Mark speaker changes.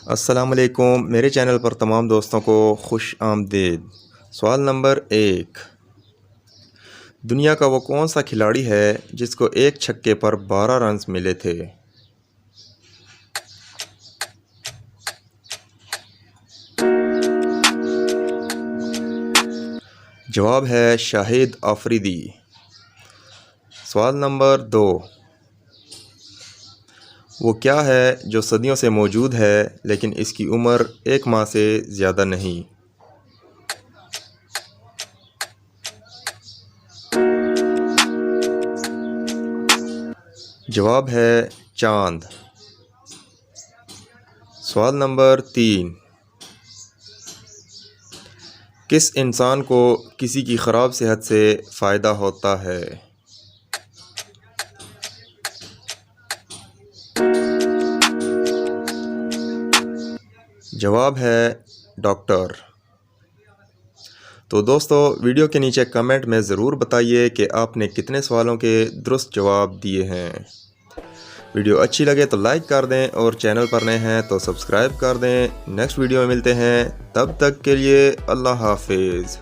Speaker 1: السلام علیکم، میرے چینل پر تمام دوستوں کو خوش آمدید۔ سوال نمبر 1، دنیا کا وہ کون سا کھلاڑی ہے جس کو ایک چھکے پر 12 رنز ملے تھے؟ جواب ہے شاہد آفریدی۔ سوال نمبر 2، وہ کیا ہے جو صدیوں سے موجود ہے لیکن اس کی عمر 1 ماہ سے زیادہ نہیں؟ جواب ہے چاند۔ سوال نمبر 3، کس انسان کو کسی کی خراب صحت سے فائدہ ہوتا ہے؟ جواب ہے ڈاکٹر۔ تو دوستو، ویڈیو کے نیچے کمنٹ میں ضرور بتائیے کہ آپ نے کتنے سوالوں کے درست جواب دیے ہیں۔ ویڈیو اچھی لگے تو لائک کر دیں اور چینل پر نئے ہیں تو سبسکرائب کر دیں۔ نیکسٹ ویڈیو میں ملتے ہیں، تب تک کے لیے اللہ حافظ۔